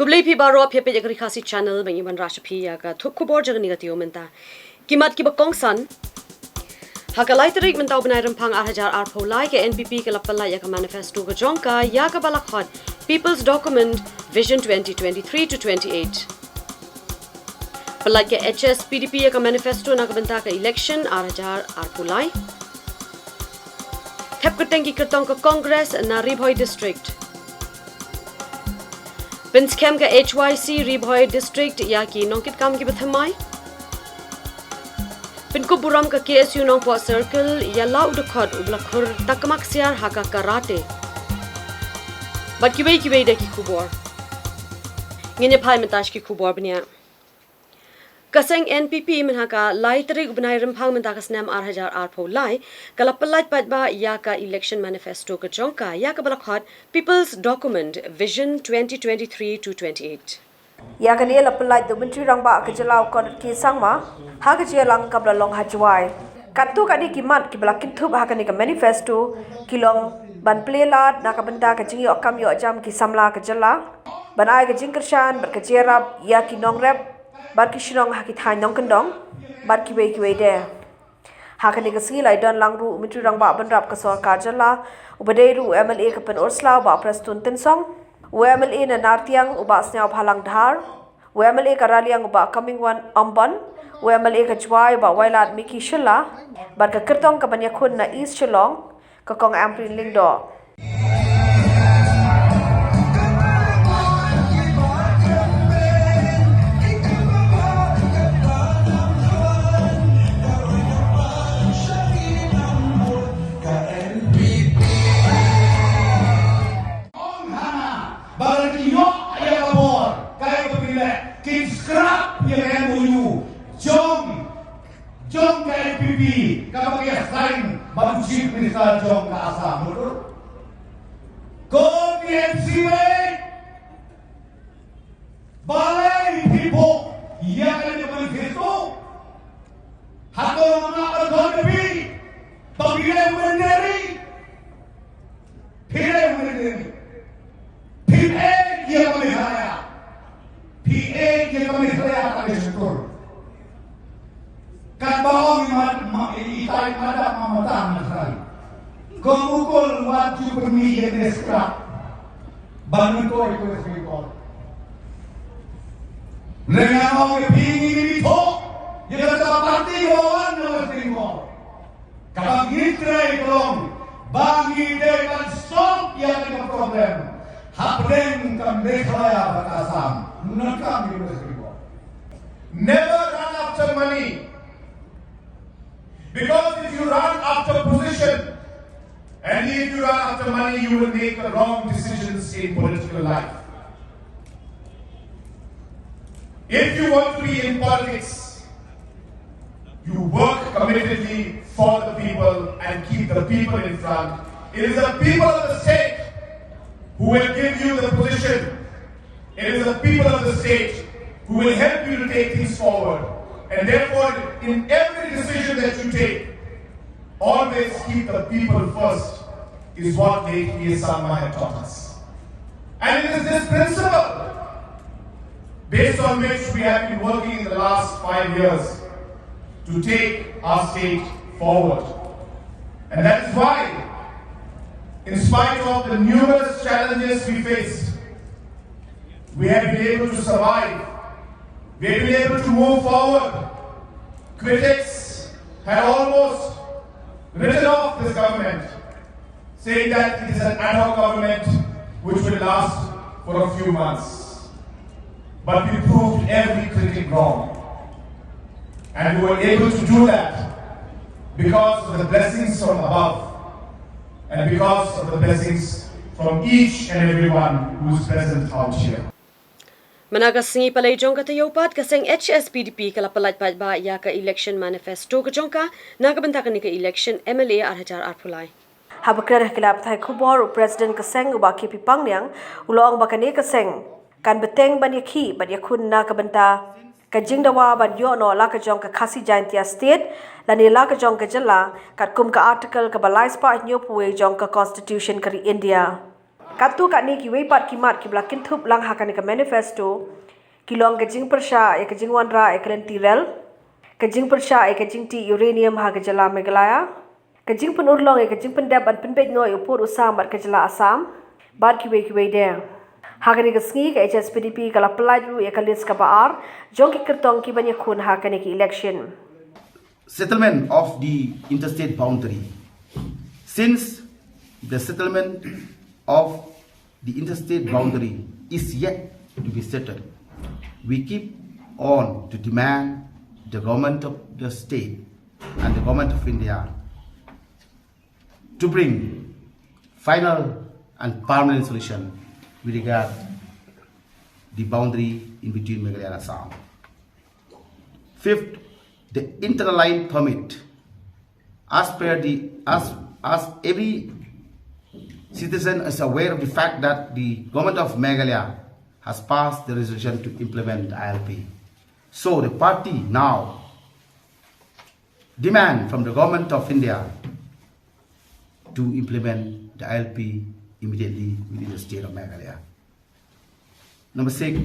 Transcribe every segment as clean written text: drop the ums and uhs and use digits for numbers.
Kublai pi baro phe pe jagri khasi channel bangi ban rasha phi ya ka thuk khubor jagni ga Taiew menta kimat ki bakong san hakalai tarik menta ubnai rampang 8000 ar pholai ke NPP ke lapala ya ka manifesto ga jongka ya ka balakhot People's Document Vision 2023 to 28 Palai ke HS PDP ya ka manifesto na ka benta ka election 8000 ar pholai thep ka tengi kertong ka Congress na Ribhoi district Binskem ka HYC Ribhoi district ya ki nongkit kam ki bathamai Khubor ka KSU Nongpo circle ya la udakhot ublakhur takmak siar haka karate bat kibai da ki Khubor ngene phai matash ki Khubor bnya kaseng NPP min haka lai tarik ubnai rampang min takas nam 8000 ar pho lai kalapalai patba ya ka election manifesto ka jongka ya ka balakhot People's Document Vision 2023 to 28 Ya kan ia lapalai tu menteri rangba ke jelau kon ki sangma ha ke jelang kabla long hajwai katu kadi kimat ki balakin thub ha kan ka manifesto kilong ban plelat na ka benda ka jingi okam yo jam ki samla ke jela banai ke jingkershan ber ke jerap ya ki nong rep bar ki shinong ha ki thai nong kendong bar ki wei de ha kan ka singi lai don langru menteri rangba ban rap ka sarkar jela ubadei ru MLA ka pen orsla ba prastun tensong WMLA na nartiang uba snyau phalang dhar WMLA ka raliang uba coming one amban WMLA ka chwai ba wailat miki shilla bar ka kirtong ka banya khun na east shillong ka kong amprin lingdo Jom ke NPP, kalau kita sign baru chief minister jom ke Assam, betul? Kau TMC balai people, ia kan dia manifesto. Hakau mana ekonomi, pemilih mandiri, pilih mandiri, PA ia kami saya, PA ia kami saya kami syukur. Kan baong itai madak mamatang nasai. Kemukul waju bermi deskrak. Bangun kau itu sekor. Dengan orang pingi ini tok, dia kata parti bawan nama sekor. Kalau kita tolong, bagi dia kan stop yang ada problem. Hapden kan deklarasi berkasam, menakam di sekor. Never run after money. Because if you run after position and if you run after money, you will make the wrong decisions in political life. If you want to be in politics, you work committedly for the people and keep the people in front. It is the people of the state who will give you the position. It is the people of the state who will help you to take things forward. And therefore, in every decision that you take, always keep the people first, is what Taiew had taught us. And it is this principle, based on which we have been working in the last 5 years, to take our state forward. And that is why, in spite of the numerous challenges we faced, we have been able to survive. We have been able to move forward. Critics had almost written off this government, saying that it is an ad hoc government which will last for a few months. But we proved every critic wrong. And we were able to do that because of the blessings from above and because of the blessings from each and everyone who is present out here. Managa singi palay jongka Taiew pat kaseng HSPDP kalapalait pat ba ya ka election manifesto ka jongka nagabanta ka ni ka election MLA 8000 ar pulai. Habakra kilap thai Khubor president kaseng uba ki pipang niang ulong bakane kaseng kan beteng ban yakhi ban yakun na kabanta ka jingdawa ban yo no la ka jong ka khasi jaintia state la ni la ka jong ka jala kat kum ka article ka balai spa nyo puwe jong ka constitution kari India Katu kat ni ki weipat kimat ki blakin thup lang hakan ka manifesto kilong kajing persya e kajing wanra e kalen tirel kajing persya e kajing ti uranium ha kajala Meghalaya kajing penurlong e kajing pendap an penbej noi upur usam bat kajala Assam bat ki wei de hakan ka sngi ka HSPDP kala pelaju e kalis ka baar jong ki kertong ki banyak khun hakan ki election settlement of the interstate boundary. Since the settlement of the interstate boundary is yet to be settled, we keep on to demand the government of the state and the government of India to bring final and permanent solution with regard the boundary in between Meghalaya and Assam. Fifth, the interline permit. As every citizen is aware of the fact that the government of Meghalaya has passed the resolution to implement ILP. So the party now demand from the government of India to implement the ILP immediately within the state of Meghalaya. Number 6,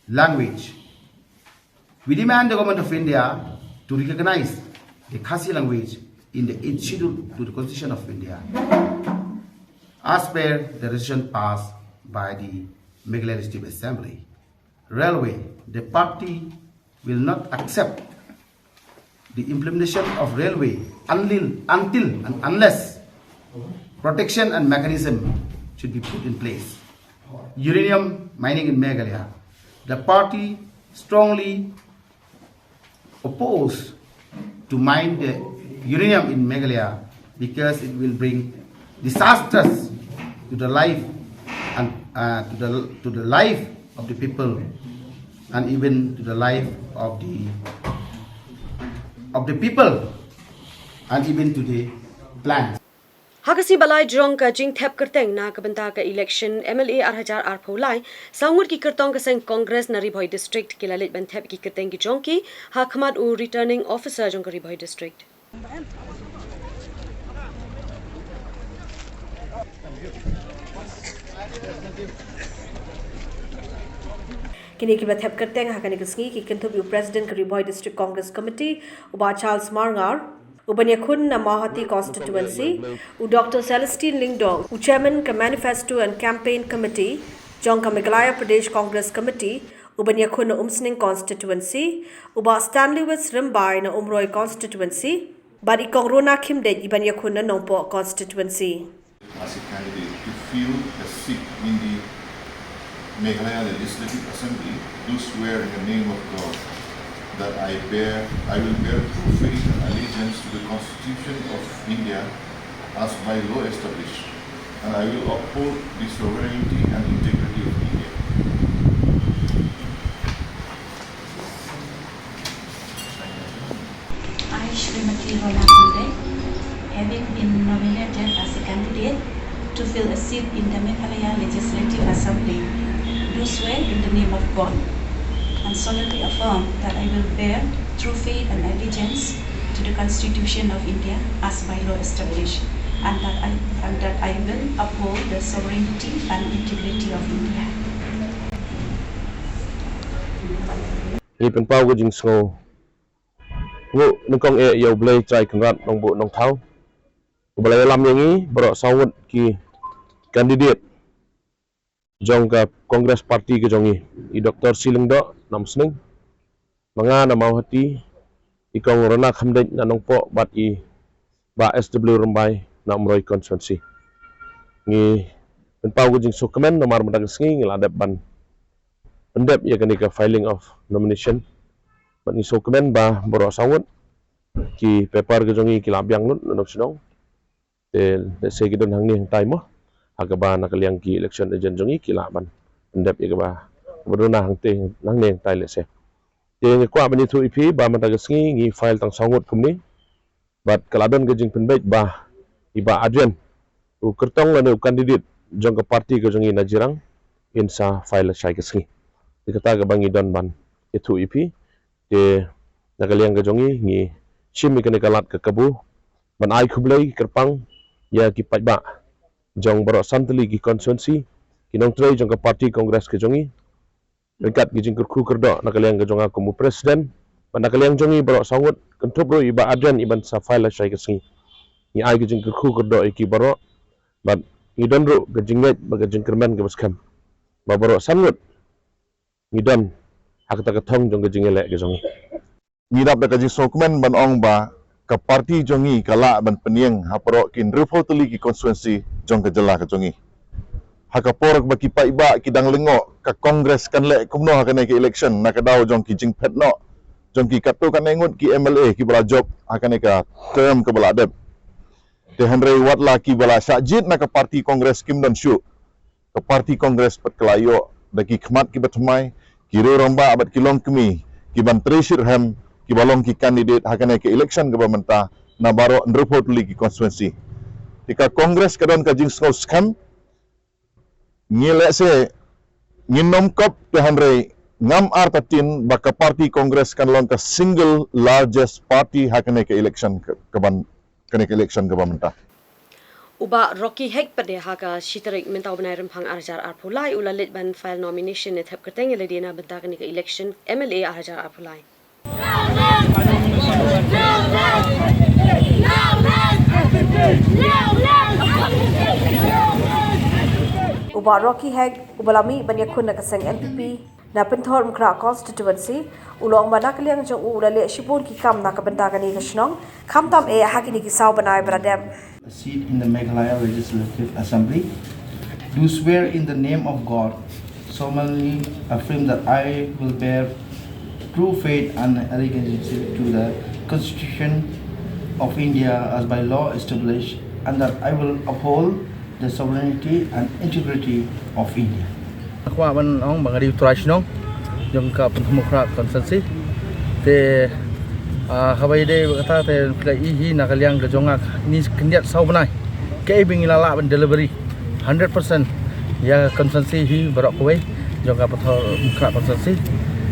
language. We demand the government of India to recognize the Khasi language in the 8th schedule to the Constitution of India, as per the resolution passed by the Meghalaya Legislative Assembly. Railway, the party will not accept the implementation of railway until and unless protection and mechanism should be put in place. Uranium mining in Meghalaya, the party strongly opposed to mine the uranium in Meghalaya because it will bring disasters to the life and to the life of the people and even to the life of the people and even to the plants. Hakasi balai jrong ka jing thep kerteng na ka banta ka election MLA 8000 ar pholai sangur ki kertong ka seng Congress na Ribhoi district ki lalit ban thep ki kerteng ki jong ki ha khamat u returning officer jong ka Ribhoi district. Kini ki bathep kerteng hakan ki sngi ki kintup u president ka Ribhoi district Congress committee uba Charles Marngar Ubanya Khun na Mahati constituency, U Dr. Celestine Lingdong, U chairman ka manifesto and campaign committee, Jong ka Meghalaya Pradesh Congress committee, Ubanya Khun na Umsning constituency, Uba Stanley West Rimbai na Umroi constituency, Badi Kongrona Kimde Ibanya Khun na Nongpo constituency. As a candidate to fill a seat in the Meghalaya Legislative Assembly, do swear in the name of God that I will bear true faith and allegiance to the Constitution of India as by law established, and I will uphold the sovereignty and integrity of India. I, Srimati Rola Kunde, having been nominated as a candidate to fill a seat in the Meghalaya Legislative Assembly, do swear in the name of God and solemnly affirm that I will bear true faith and allegiance to the Constitution of India as by law established, and that I will uphold the sovereignty and integrity of India. Ipen pau ko jing sngo ngu nukong yaw blay try kangrat nong bu nong thau balay lam yangi bro sawut ki candidate jong ka Congress Party ke jongi I Dr. Silingdo nam sning mga na mauhati ikong rona khamdej na nongpo bat I ba SW Rumbay na umroy constituency ngi penpau ko jing sukamen nomar madag sngi ngiladep ban pendep ya kanika filing of nomination ban ni sukamen ba boro sawut ki paper ke jongi ki labyang nun nok sinong te se gidon hang ni time mo agaba nakaliang ki election agent jongi ki laban pendep ya ba beruna hang te nang neng tai le se te ngi kwa bani thu ipi ba matagas ngi file tang sangut kumni bat kaladon gajing penbait ba iba adrian u kertong lanu candidate jong ka party ke jongi najirang insa file sai keski dikata ga bangi don ban itu ipi te nakaliang ga jongi ngi shimi kene kalat ka kabu ban ai khublai kerpang ya ki pajba jong borok santali ki konstituensi kinong tray jong ka parti kongres ke jongi dekat ki jing kerku kerdo nakaliang ke jonga komu presiden ban nakaliang jongi borok sangut kentubro iba adren iban sa file syai kesingi ni ai ke jing kerku kerdo iki borok ban ngidon ru ke jinget ba ke jing kerman ke baskam ba borok sangut ngidon hak ta ketong jong ke jingele ke jongi Ngidap da kaji sokmen ban ong ba ka parti jongi kala ban penieng hapro kin rufo tuli ki konstituensi jong ke jela ke jongi. Haka porak ba ki paiba ki dang lengo ka kongres kan le kumno haka ne ki election na ka daw jong ki jing pet no. Jong ki katu kan engut ki MLA ki bala job haka ne ka term ke bala dep. Te Henry Watla ki bala syajit na ka parti kongres kim don syu. Ka parti kongres pat kelayo da ki khmat ki batmai ki ro romba abat ki long kemi ki ban treasure ham ki balong ki candidate hakane ke election governmenta na baro nrupot li ki konstituensi tika kongres kadon ka jing skau skam ngile se nginom kop te hanre ngam artatin baka parti kongres kan lon ka single largest party hakane ke election governmenta Uba Rocky Hek pada haga shitarik mentau benai rempang arjar arpulai ulalit ban file nomination net hep keteng ledina bentakan ke election MLA arjar arpulai. Uba Rocky Hag ubalami banyakun na kaseng MPP na penthor mkra constituency ulong manakaliang jong ulale shibun ki kam na kabentakan ni kasnong kamtam e hakini ki saw banai bradem A seat in the Meghalaya Legislative Assembly. Do swear in the name of God, solemnly affirm that I will bear true faith and allegiance to the Constitution of India as by law established, and that I will uphold the sovereignty and integrity of India. Kwa ban ong bangari traditional jong ka penthumukra konsensi te habai de kata te play hi nakaliang ke jongak ni kendiat sau banai ke bing lala ban delivery 100% ya konsensi hi barok kowe jong ka pathor mukra konsensi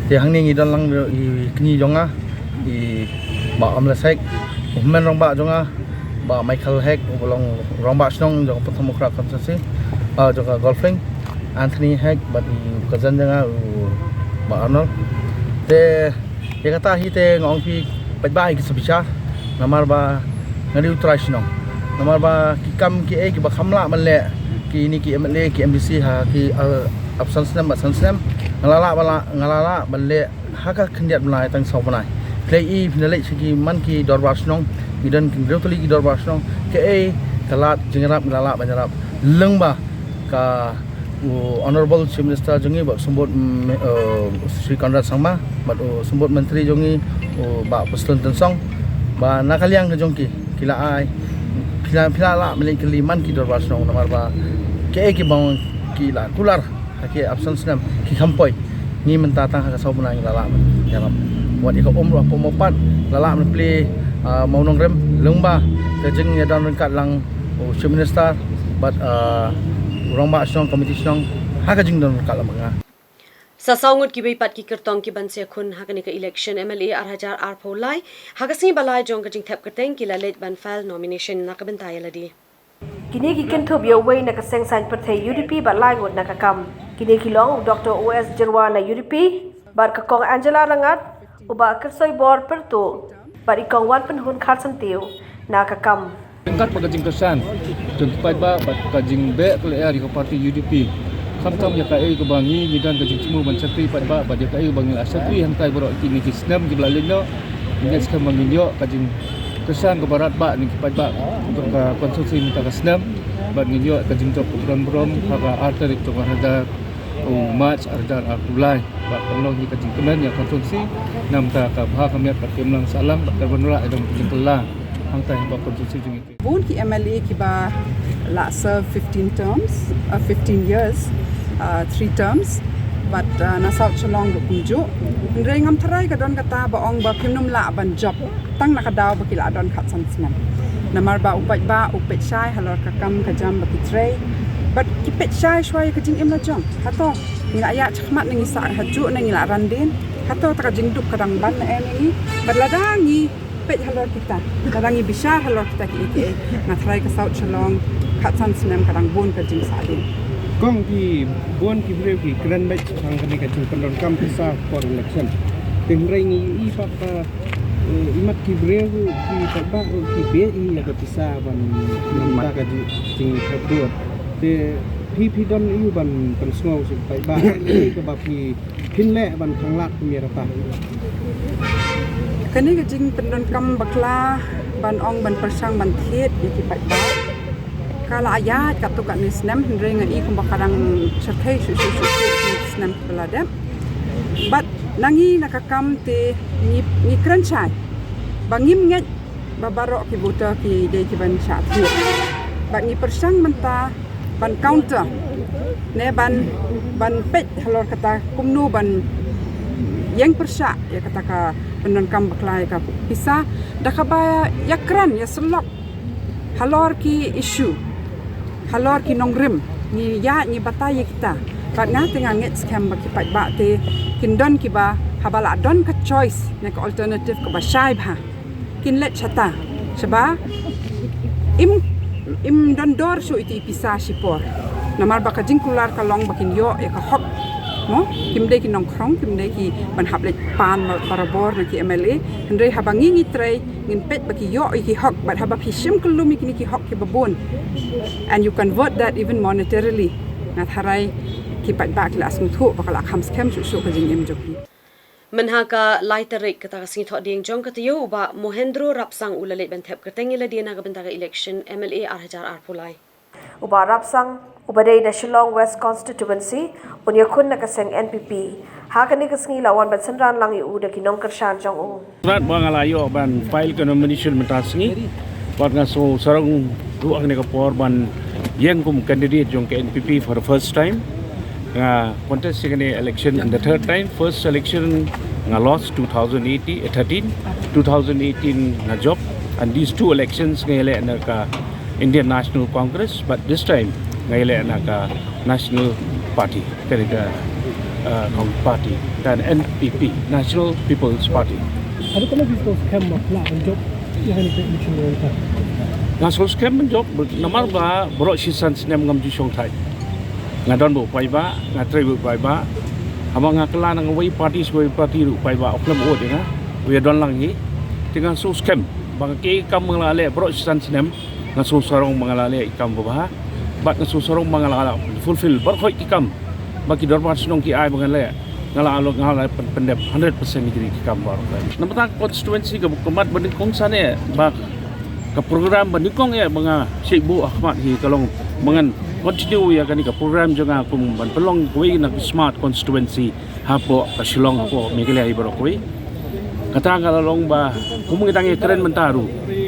te hangni ngi dalang i kni jonga i ba amla sek men rong ba jonga ba Michael Hek bolong rong ba snong jong penthumukra konsensi jong ka golfing Anthony Hek ba cousin jonga ba Arnold te ya kata hi te ngong pi baik sebisa namar ba ngari utrash nong namar ba ki kam ki ki ba khamla man le ki ni ki MLA ki MDC ha ki absence nam absence nam ngalala ban le ha ka khndiat blai tang sau banai play i finale ki man ki dorwas nong ki dan ki rotoli ki dorwas nong ke kalat jingrap ngalala banjarap leng ba ka honorable chief minister jongi ba sumbut Sri Konrad Sangma ba sumbut menteri jongi ba Preston Tensong ba nakaliang ke jongki kila ai pila la meli keliman ki dorwas nong namar ba ke bang kila kular ke absence nam ki khampoi ni mentatang ha sau bunang lala yalam wat iko umroh pomopat lala men play mau nong rem lengba ke jeng ya dan kat lang chief minister but orang ba snong committee snong ha ka jing don kat lamanga Sa saungut ki bay pat ki kertong ki ban se khun hakani ka election MLA arhajar arpolai hakasi balai jong ka jing thep keteng ki lalet ban file nomination na ka bentaya ladi kini ki kenthub yo wei na kaseng san perthai UDP ba lai ngot na ka kam kini ki long Dr. OS Jerwa na UDP bar ka kong Angela Rangat uba kersoi bor pertu bar ikong wan penhun kharsan Taiew na ka kam Kat pagajing kesan, jeng pai ba kajing be kle ari ko parti UDP. Kamtam ya kai ko bangi gidan kajing cemu ban satri pai ba ya kai bangi asatri hantai borok kini kisnam ki blalino. Ini sekam banginyo kajing kesan ko barat ba ni pai ba untuk konstruksi minta kesnam ban nginyo kajing tok brom haga arterik tok harga match arjar akulai ba tolong ni kajing kemen ya konstruksi nam ta ka bha kamiat pakem lang salam bakal benura edom kajing kelang. Born ki MLA ki ba la serve 15 years, 3 terms, but na South Chalong bu kunju. Ndrei ngam tharai ka don kata ba ong ba phimnum la ban job tang na ka daw ba ki la don khat san snam. Namar ba upet shai halor ka kam ka jam ba ki trei. But ki pet shai shwai ka jing im la jong. Hato ni la ya chkhmat ngi sa haju ngi la randin. Hato ta ka jing dup kadang ban na ni. Badladangi pet halor kita karangi bisa halor kita ki ike na try ka South Chalong san senem kadang bun ke jing sadin. Kong ki buan ki breu ki kran bai sang kani ka chung pendon kam pisa for election. Tengrai ni I papa imat ki breu ki papa ki be I ya ka pisa ban namta ka jing khadot. Teพี่ดอนอยู่บันเป็นสโนว์สิไปบ้านนี่ก็แบบพี่พินแหละบันทางลัดมีอะไรปะ Kini ke jing pendon kam bakla ban ong ban persang ban thiet ni ki pai ba. Kala ayat katu kat ni senem hindre ngai kum bakarang certai su senem peladem. But nangi nakakam te ni kranchai. Bangim nget babaro ki buta ki de ki ban chat thiet. Bangi persang menta ban counter ne ban pet halor kata kumnu ban yang persa ya kata ka pendon kam baklai ka bisa dakaba yakran ya selok halor ki issue halor ki nongrim ni ya ni bataya kita kat nga tengah nget scam baki pai ba te kindon ki ba habala don ka choice ne ka alternative ka ba shai ba kin let chata seba im don dor so iti pisa sipor namar baka jingkular ka long bakin yo ya ka hok no kim de ki nong krong kim de ki ban hab le pan parabor na ki MLA hendre habangi ngi trei ngin pet baki yo ki hok but habab hishim kulumi ki hok ki babon and you convert that even monetarily na tharai ki pat bak la asung thu bakala kham scam su ka jing em joki Menhaka laiterik kata singi thok ding jong kata yo ba Mohendro rapsang ulale ben thep kerteng ila dia naga bentaga election MLA arhajar arpulai Uba rapsang ubadai na Shillong West Constituency unya kun na kaseng NPP hakani kasengi lawan ban senran lang yu da kinong kershan jong u Rat bangalayo ban file ka nomination mentasngi bat ngaso sarang ruang ne ka por ban yang kum candidate jong ke NPP for the first time contest second election and the third time first election nga lost 2018 na job and these two elections ngele na ka Indian National Congress but this time ngele na ka National Party ka party dan NPP National People's Party ada kena bisa scam makla job yang ni election mereka ngaso scam job namar ba bro sisan sinem ngam ji song thai ngadon bo pai ba ngatrai bo pai ba ama ngakla nang wei party ru pai ba oklam o de na we don lang ni tinga so scam bang ke kam mangale bro sisan sinem ngaso sarong mangale ikam ba bat ngaso sarong mangala fulfill bar khoi ikam bagi dormat sunong ki ai mangale ngala alok ngala pendep 100% ni ikam bar namata constituency ke bukamat bendikong sane ba ke program bendikong ya banga Syekh Ahmad hi kalong mangan continue ya kan ka program jonga kum ban pelong koi na smart constituency hapo ka Shillong hapo migile ai bro koi kata ngalalong ba kumung itangi keren mentaru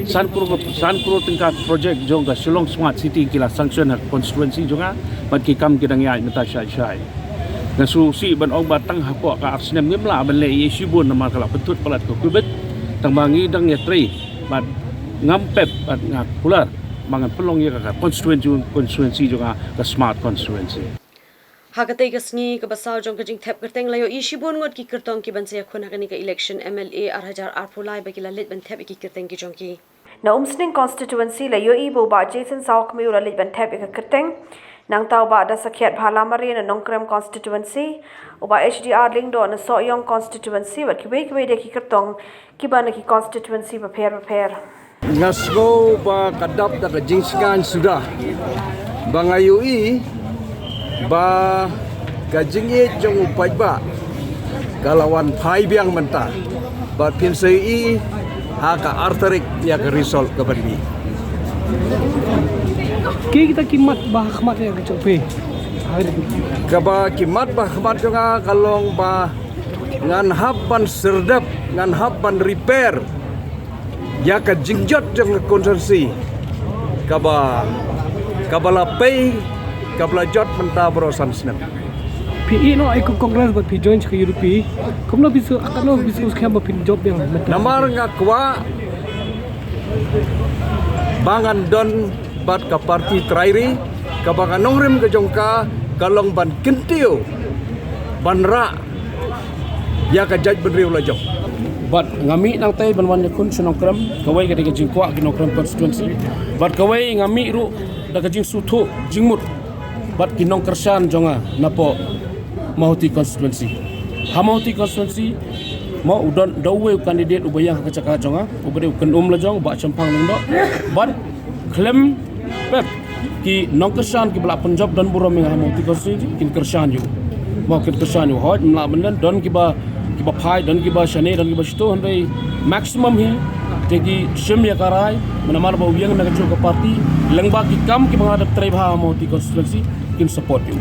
san pro tingkat project jonga Shillong smart city kila sanction constituency jonga ban ki kam kidang ya menta shai nasu si ban ong batang hapo ka arsnem ngimla ban le issue bon namar kala petut palat ko kubet tang bangi dang ya tri ban ngampep ban ngak pular mangan pelong ya ka constituency juga ka smart constituency Hakatai kasngi ka basal jong ka jing thep kerteng layo ishibon ngot ki kertong ki banse khona kani ka election MLA arhajar arpulai bakila lit ban thep ki kerteng ki jong ki na umsning constituency la yo ibo ba Jason Sauk mi ula lit ban thep ka kerteng nang tau ba da sakhiat bhala mari na nongkrem constituency uba HDR lingdo na soyong constituency wat ki de ki kertong ki ba na ki constituency prepare Ngasko ba kadap da kajingskan sudah bangayui ba kajingi jong upai ba kalawan pai biang mentah ba pinsai haka arterik ya ke result ke bandi kita kimat bah khmat ya cope kaba kimat bah khmat jonga kalong ba ngan habban serdap ngan habban repair ya ka jingjot jong konsensi kabala pay kabla jot menta brosan snap PE no ai congress but pi join ka UDP kumno bisu akano bisu scam ba pin job yang namar ngakwa bangan don bat ka parti trairi kabangan nongrim ke jongka kalong ban kentio banra ya ka jaj benriu la jong but ngami nang tay banwan yakun sunong kram kawai ka jingkwa kinokram constituency but kawai ngami ru da kajing sutu jingmut bat kinong kersan jonga napo Mahoti constituency. Hamauti constituency mau udon dawe kandidat ubayang kacaka jonga ubade ukan la jong ba champang nung do but claim pep ki nong kersan ki bala Punjab dan buro meng Hamauti constituency kin kersan ju mau kin kersan ju hot mla benden don ki ba phai don ki ba shane don ki ba sto handai maximum hi tegi sim ya karai mana ba uyang na kacu ke parti lengba ki kam ki menghadap tribe Hamauti constituency kin support ju.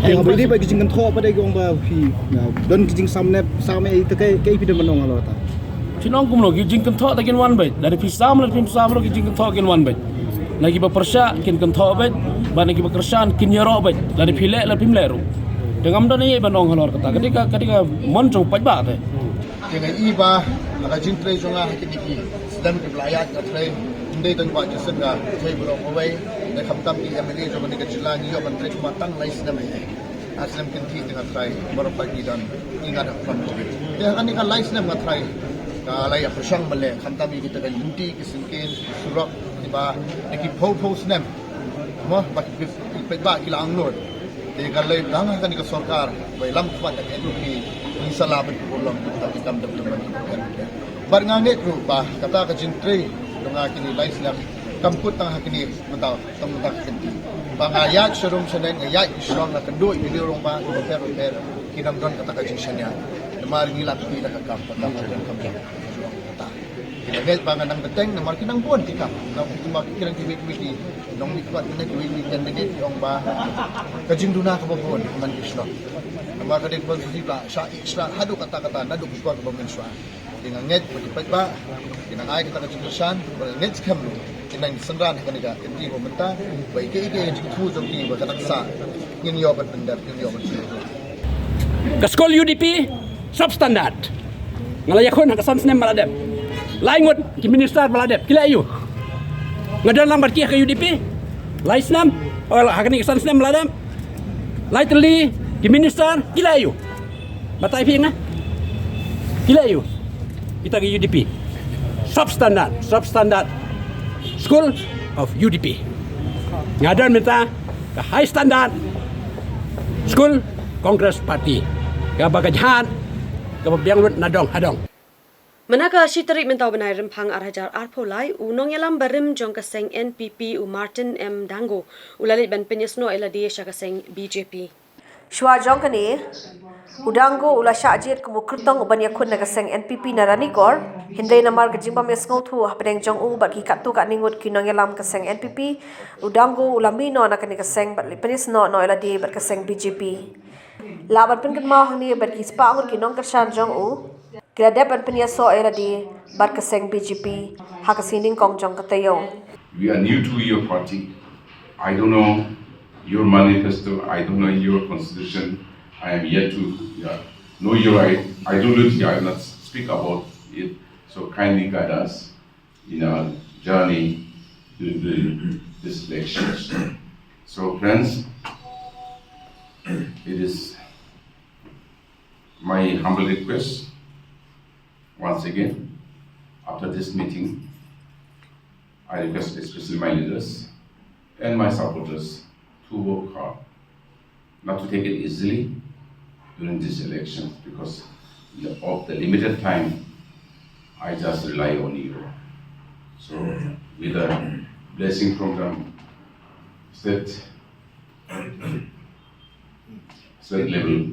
Yang beri bagi jingkan thok pada gong ba phi don jing samne itu kai pidam manong halo ta. Sinong kumno gijing kenthok takin wan bet dari pisam la pisam ro gijing kenthok kin wan bet. Lagi ba persya kin kenthok bet ba lagi ba kersan kin yaro bet dari phile la pimle ro. Dengam don ye banong halo kata ketika mon jong paj ba te. Dengan iba aga jing tre jonga hakiki sedang ke belayat ka tre ndai dan ba jesen ga thai bro away na khamtam ki MLA jo ban ka jila ni yo ban tre cuma tang lai sedam ai aslam kin thi dengan trai bar pagi dan ingat fam ya kan ka lai sedam ga trai ka lai ya persang male khamtam ki kita ka linti ki sinkin surok tiba ki pho sedam mo ba ki ba ki lang lor de ka lai dang kan ka sarkar bai lam khwa ta ke ki inshallah ban ko long ta ki kam dam dam bar ngange ru ba kata ka jing tre donga kini lai sedam kamput tang hakini mentaw tang kenti bangayat serum senen ayat islam na kedua ini orang ba repair kinam don kata kajisanya demar ngila pi da kakam kata kam kata kita bangan nang beteng namar kinang pun tikam nang cuma kirang kimi nong mikbat ne kimi candidate orang ba kajing duna ka bobon man islam namar kadek pun sila sya islam hadu kata nadu ko ko bamenswa dengan net pati ba kinang ay kita kajingsan net kam kinang sendran kaniga kenti momenta baik ke jitu jomti ba kanaksa ngin yo ban bendar ngin yo ban ka skol UDP substandard ngalaya kon ka sans nem maladem laingot ki minister maladem kila ayu ngadan lambar ki ka UDP laisnam ola hakani sans nem maladem laitli ki minister kila ayu batai pinga kila ayu kita ke UDP substandard School of UDP. Ngadan minta ke high standard School Congress Party. Ke bagajan ke biang lut nadong hadong. Manaka shitari mentau benai rempang arhajar arpolai unong yalam barim jong kaseng NPP u Martin M Dango ulali ban penyesno eladi shakaseng BJP. Shwa jong kani udango ula shajit ku mukrtong uban yakun na kaseng NPP narani kor hindai namar ke jimba mesngau thu hapdeng jong u bagi katu ka ningut kinong yalam kaseng NPP udango ulami no na kani kaseng bat lipenis no eladi bat kaseng BJP laban pengket mau hangni bat kispa angur kinong kersan jong u kira depan penyaso eladi bat kaseng BJP hakasining kong jong ka Taiew. We are new to your party. I don't know your manifesto, I don't know your constitution. I am yet to know your ideology. I will not speak about it. So kindly guide us in our journey to this elections. So friends, it is my humble request once again after this meeting. I request especially my leaders and my supporters to work hard, not to take it easily during this election, because of the limited time, I just rely on you. So with a blessing from the state level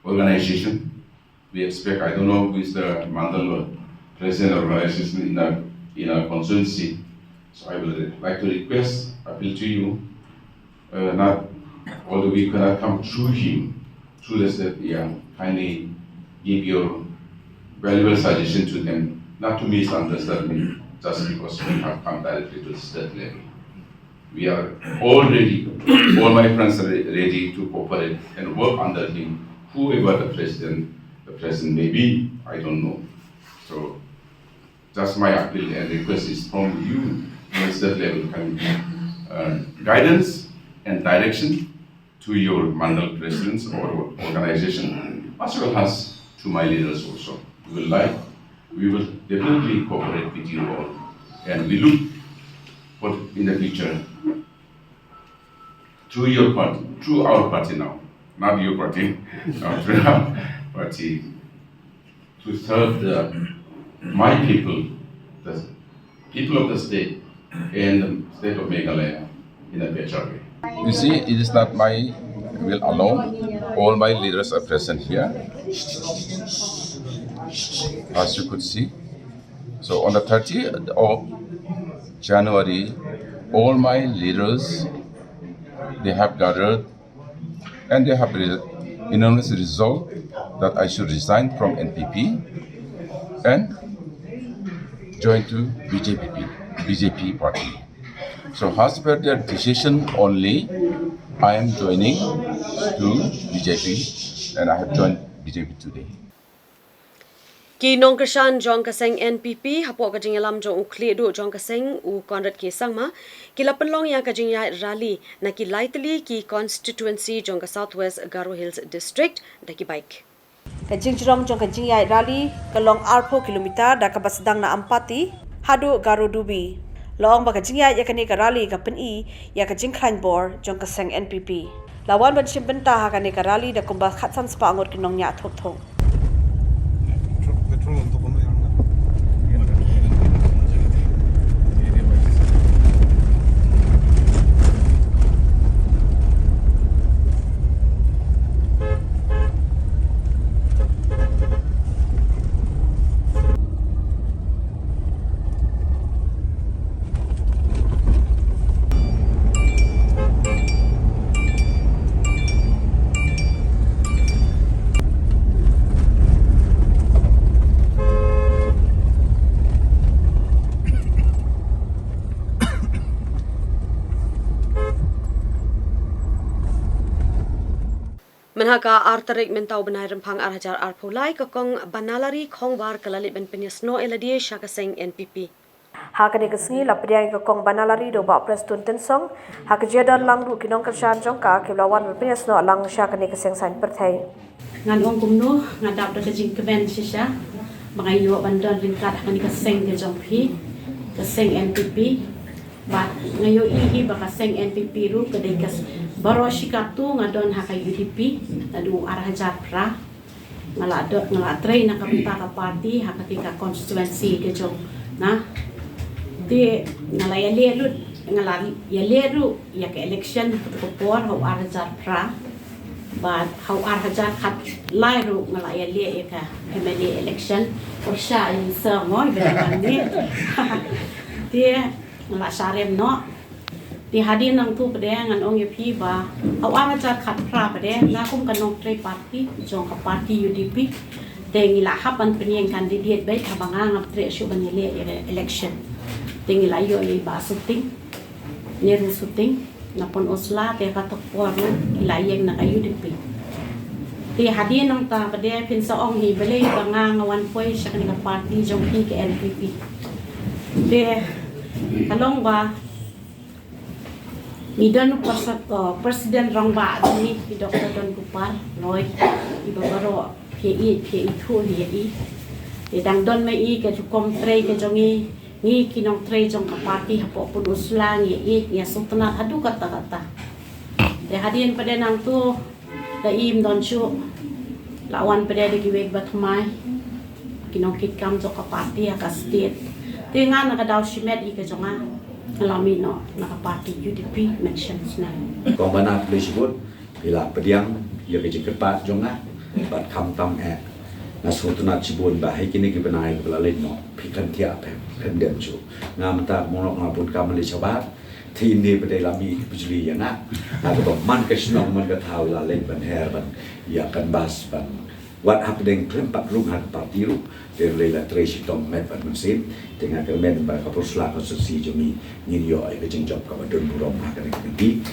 organization, we expect, I don't know who is the Mandal president organization in our constituency, so I would like to request, appeal to you, not although we cannot come through him, through the state, kindly give your valuable suggestion to them, not to misunderstand me, just because we have come directly to the state level. We are all ready, all my friends are ready to cooperate and work under him, whoever the president may be, I don't know. So, just my appeal and request is from you, at state level, can guidance and direction to your mandal presidents or organization, as well as to my leaders also. We will definitely cooperate with you all, and we look for in the future through your party, through our party now, not your party, through our party, to serve my people, the people of the state and the state of Meghalaya in a better way. You see, it is not my will alone. All my leaders are present here, as you could see. So on the 30th of January, all my leaders, they have gathered and they have unanimously resolved that I should resign from NPP and join to BJP party. So as per their decision only, I am joining to BJP and I have joined BJP today. Ki nong kashan jong kaseng NPP hapo ka jingalam jong ukli do jong kaseng u konrat ki sangma kila penlong yang ka jingya rally na ki lightly ki constituency jong ka Southwest Garo Hills district da ki bike. Ka jingjrong jong ka jingya rally ka long 4 kilometer da ka basdang na ampati hadu Garo Dubi. Long ba ka jingya ya ka ni ka rally ka peni ya ka jingkhlain bor jong ka seng NPP. Lawan ban simbenta ha ka ni ka rally da kumba khatsan spa ngot ki nong nya thok thong. Menhaka artarik mentau benai rempang arhajar arpulai kekong banalari khongwar kalalit ben penyesno eladie syakaseng NPP. Hakani kesengi lapdiang ke kong banalari do ba prestun tensong hak jadon lang du kinong kersan jongka keblawan berpenyesno lang syakani keseng sain perthai. Ngan ong kumno ngadap da kejing kemen sisa mangayo bandon ringkat hakani keseng ke jongpi keseng NPP bat ngayo ihi baka seng NPP ru kedai kes baro sikatu ngadon hakai UDP adu arhajar pra ngala train nak kapita ka party hakatika constituency ke jong nah di ngala ya leru ya ke election ke por ho arhajar pra bat ho arhajar khat lai ru ngala ya le ka MLA election o sha in sermon belan ni dia ngala sarem no di hadin nang tu pedeng an ong yepi ba awara jar khat pra pedeng na kum kanong tre party jong ka party UDP tengi la hapan penyeng kandidat baik habanga ngap tre shu banile election tengi la yo ye ba suting neru suting napon osla te ka to poru ila yeng na UDP di hadin nang ta pedeng pin sa ong hi bele banga ngawan poi sha kan party jong pi ke NPP de kalong ba Nidan Presiden Rangba ni Dr. Don Kupar Loy iba baro PE tu ni dang don mai i ke kom tre ke jongi ni kinong tre jong ka party hapo pun uslang ya sultanat adu kata de hadin pada nang tu da im don chu lawan pada de giwek batmai kinong kit kam jong ka party ka state dengan nak daw simet i ke jonga alami no nak party UDP mentions na kong bana disebut bila pediang ya ke cepat jonga bat kam tam na sultanat cibun bahai kini ke benai ke lalin no pikan tiap pendem ju ngam ta monok ngapun kam le chabat thi ni pada lami bijli ya na atau man ke snong man ke thau lalin ban her ban ya kan bas ban what happening klempak rum hat parti ru terlela tresi tom met ban mesin tengah kemen ba kapur sla konstitusi jumi ni yo ai ke jingjob ka badun burom ha kan di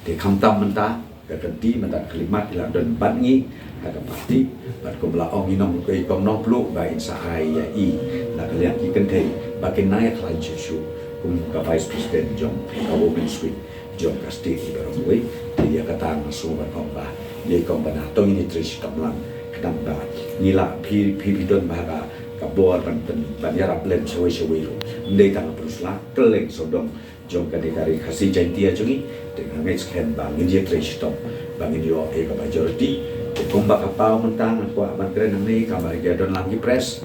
de kamtam menta ka di menta kalimat ila don ban ngi ka parti bat ko bla ong inom ko kom nong plu ba in sahai ya i na kalian ki kan thei ba ken nai klan chu kum ka vice president jong ka wo bin sweet jong ka state ibaroi dia kata masuk berkomba dia komba tong ini terus kamlang kadang ba nila pi don baga kabor ban yarap lem shawai ru ndai tang prusla keleng sodom jong kadikari khasi jantia jungi dengan match kan bang India trash top bang India ka majority kumba kapau mentang ko ban keren ni kamar gadon lagi press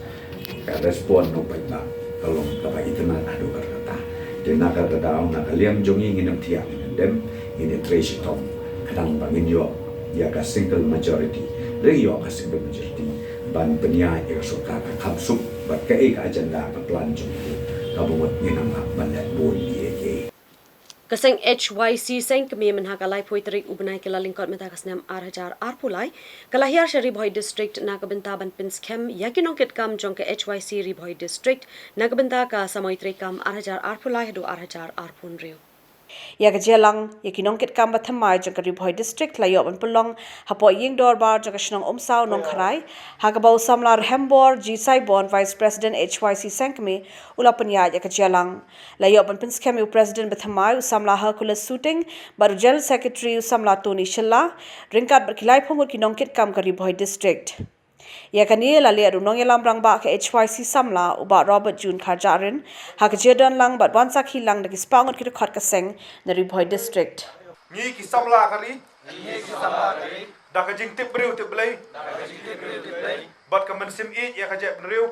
ka respon no baik ba kalau ka bagi tenan adu kata de nakal kadaung nakal liam jungi nginam tiak dem ini trash top kadang bang India ya ka single majority rio ka single majority ban penyai ka soka ka kapsup bat ka agenda ka plan jungi ka buat nginam ban let bon ye Kaseng HYC seng kami menhakalai poitrik ubnai kala lingkot meta kasnam 8,000 arpulai kalahir syari boy district na kabentaban pinskem yakin ongkit kam jong ke HYC riboy district na kabenta ka samoitrik kam 8,000 arpulai do 8,000 arpun riu ya kejelang ya kinong kit kam bathamai jong ka riboy district layo ban pulong hapo ying dor bar jong ka shnong umsau nong kharai hagabau samlar hembor ji saibon vice president HYC sengkmi ulapan ya kejelang layo ban pinskemi president bathamai usamla hercules shooting baru general secretary usamla tony shilla ringkat berkilai phongur kinong kit kam ka riboy district ya kani lali adu nong yalam rang ba ke HYC samla uba Robert June Kharjarin ha ke jedan lang bat wan sak hilang dagi spangot ki khot ka seng na riboy district Ngi ki samla kali da ka jing tip breu tip blai bat ka mensim e ya ka je breu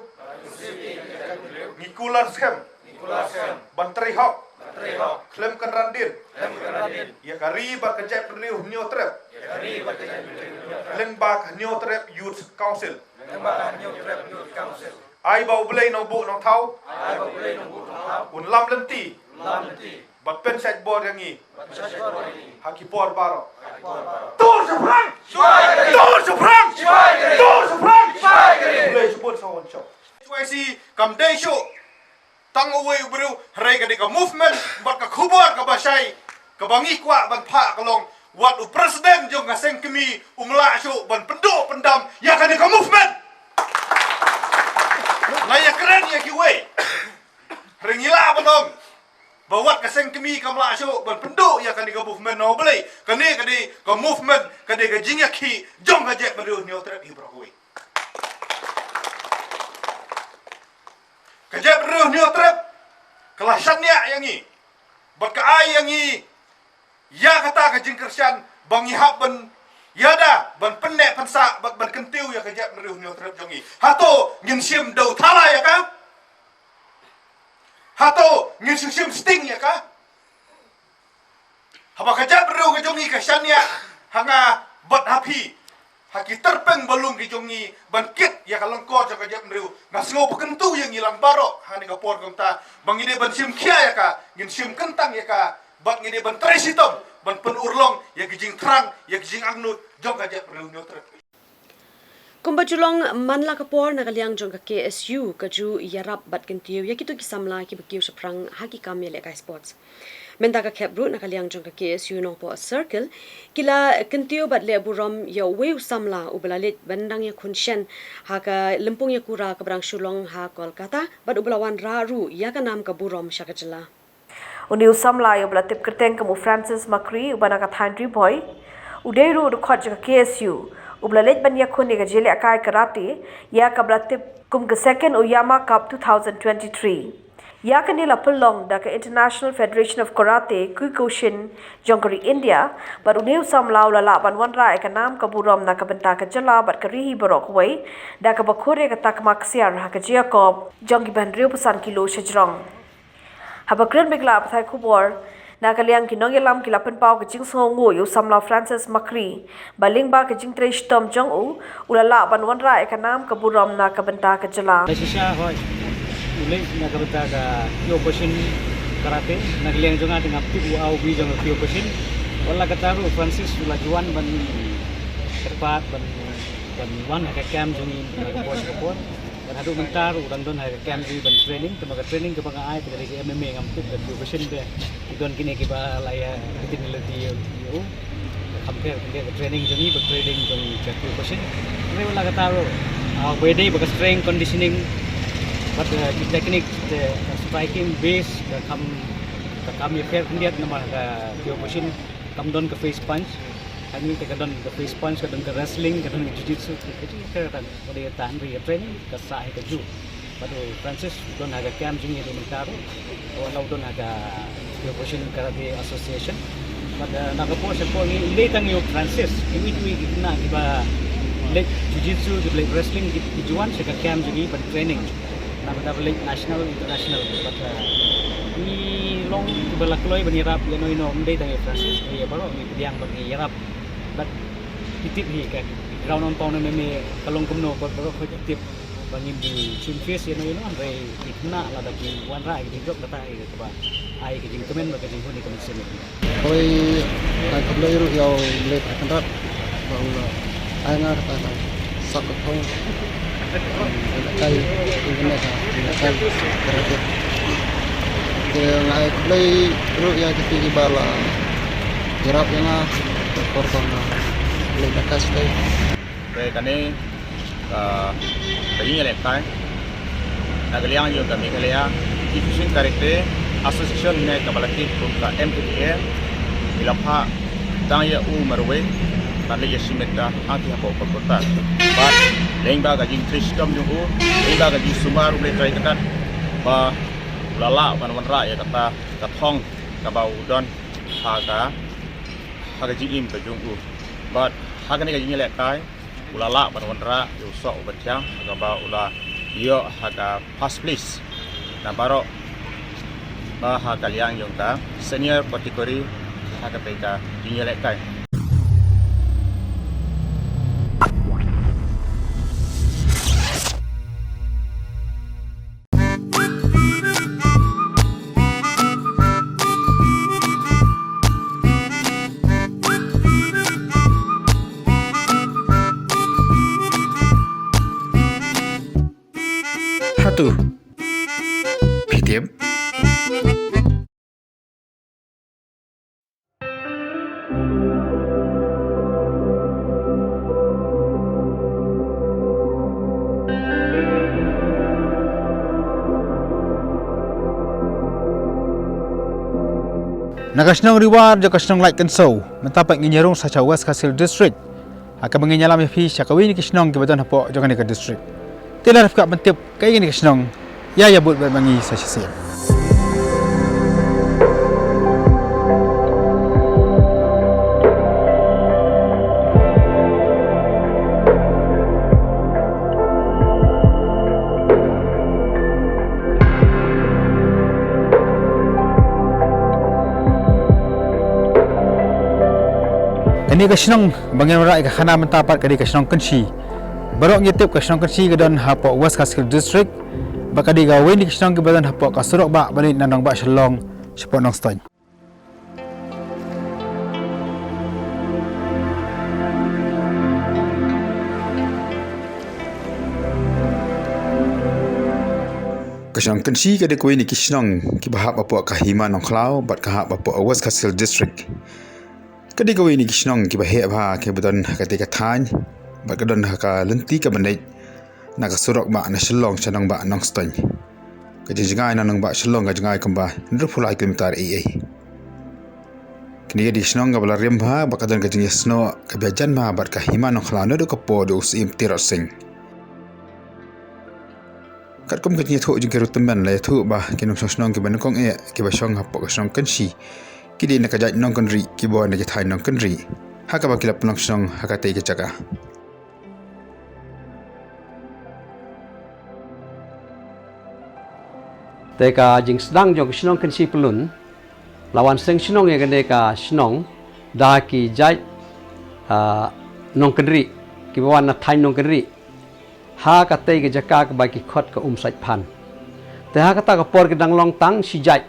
ngi kular scam ban tri hok klem kan randir ya ka ri ba ka je breu nyo trap leng ba ka nyo trap youth council ai bau blai no bu no thau un lam lenti bat pen set board yang ni haki por baro tur sebrang boleh sebut sawan show YC kam day show tang away bro rai ka dika movement bat ka khubor ka basai ka bangi kwa ban pha ka long wat u president jong ka seng kemi umla show ban penduk pendam ya ka dika movement laya keren ya ki way ringila bandong bawat kaseng kemi kamla show ban penduk ya kan di movement no boleh kani ka movement kani ka jingya ki jong ka je baru ni otrap hi brokoi ka je baru ni otrap kelasan ya yang ni bat ka ai yang ni ya kata ka jing kersian bangi hab ban ya da ban penek pensa ban kentiu ya ka je baru ni otrap jong ni hato ngin sim dau thala ya ka hato ngin sim sting ya ka haba ka jab ru ka jongi ka shania hanga bat happy haki terpeng balung ki jongi ban kit ya ka langko ja ka jab ru ngasngo pakentu yang ilang barok hani ka por komta bang ide ban sim kia ya ka ngin sim kentang ya ka bat ngide ban tresitom ban pen urlong ya kijing trang ya kijing agnut jong ka jab ru nyotre Kumbajulong manla kapor nagaliang jong ka KSU kaju yarap bat kentiu yakitu kisamla ki bekiu saprang haki kamele ka sports menta ka kebru nagaliang jong ka KSU nong po circle kila kentiu bat le buram ya weu samla ublalit bandang ya kunshen ha ka lempung ya kura ka brang shulong ha kolkata bat ublawan raru ya ka nam ka buram shakajala Uniu samla yo blatip kerteng kamu Francis Macri ubana ka thandri boy udeiru rukhot jong ka KSU ublalet ban yakun ga jele akai karate ya kablatip kum ga second Oyama Cup 2023 ya kanila pulong da ka International Federation of Karate Kyokushin jongkari India bar uniu samlau la ban wanra ka nam ka buram na ka benta ka jala bat ka rihi borok wei da ka bakhore ka takma ksiar ha ka jiakob jongi ban riu pusan kilo shajrong habakren begla pathai khubor na kaliang kinong yalam kilapan pau kicing songo yu samla Francis Macri baling ba kicing tresh tom jong u ulala banwan ra ekanam kaburam na kabenta kajala Sisha hoy ule na kabenta ka Kyokushin karate nagaliang jonga dengan pu au bi jong Kyokushin wala kataru Francis ulajuan ban terpat ban wan ka cam jongi pos kapon dan adu mentar urang don ha cam di ban training temaga training ke banga ai dari MMA ngam tip Kyokushin be don kini kiba laya tinilati yo hampir dia training joni be training joni Kyokushin ni wala kataro wede be strength conditioning but the technique the striking base kam ye fair dia nama Kyokushin kam don ke face punch kami ke don ke face punch ke don ke wrestling ke don jiu-jitsu ke kan dia tahan dia training ke sah ke ju Bado Francis don aga camp jingi do mentaro. Walau don aga Professional Karate Association. Pada nagapo sa po ni tang yo Francis. Ini tu na iba leg jiu-jitsu, di leg wrestling di tujuan sa camp jingi pada training. Na pada leg national international. Pada ni long iba lakloy banirap yano ino tang yo Francis. Ya baro ni diang bagi yarap. But titip hi ka ground on pon na me kalong kumno baro ko titip bangin di chimfis yano ino andre itna la daki wan ra di drop data ai ka ba ai ka jing kemen ba ka jing huni kemen sini Koi ai kabla iru yau lep kanrat bahwa ai ngar ta sak thong kai ini kai karate ke ngai kabla iru ya kiti bala jarap yana portong lep kas kai về cái này cái gì lại cái nagaliang yung kami kaya Efficient Karate Association này các bạn cùng cả MTTA ilapha tanya marwe tali yasimeta anti hapo kota but lengba ga jing tristam yung lengba ga jing sumar ule try katat ba lala wan ra ya kata kathong kabau don haga jing ka yung but haga ni ga jing le kai ulala wan ra yo so batya kabau ula yo haga first place na baro ba haga liang yung ka senior category haga peka jing le kai Satu, PTM. Nakasnong reward jo kasnong like kan so mentapak nginyarong sa West Castle District akan menginyalam fi syakawi ni kasnong ke badan hapo jo kan district telah rafka mentip kai ni kasnong ya but berbangi sa sisi Ini kasnong bangin rai ka khana mentapat kadi kasnong kensi barok ngitip kasnong kensi ke dan hapo West Castle District bakadi gawe ni kasnong ke badan hapo ka surok ba balik nanong ba shalong seponong stain kasnong kensi kadi kowe ni kasnong ki bahap apo ka hima nong klau bat ka hap apo West Castle District kadi gawe ni kisnong ki bahe ba ke badon ketika than ba kadon ka lenti ka bandai na ka surok ba na shalong chanang ba nong ston ka jingai na nong ba shalong ka jingai kamba ndrupulai kilometer ai kini di kisnong ga bala remba ba kadon ka jingai sno ka biajan ma ba ka hima nong khlano do ka po do sim tirasing kat kom ka ni tho jing keru temban la thu ba kinong sosnong ki ban kong e ki ba shong hapo ka shong kansi kidi nakajat nong kanri kibo na jethai nong kanri haka bakila punok song haka tei ke jaga teka jing sedang jong sinong kansi pelun lawan seng sinong ye gane ka sinong da ki jai nong kanri kibo na thai nong kanri haka tei ke jaga ka baki khot ka sait phan te haka ta ka por ke dang long tang si jai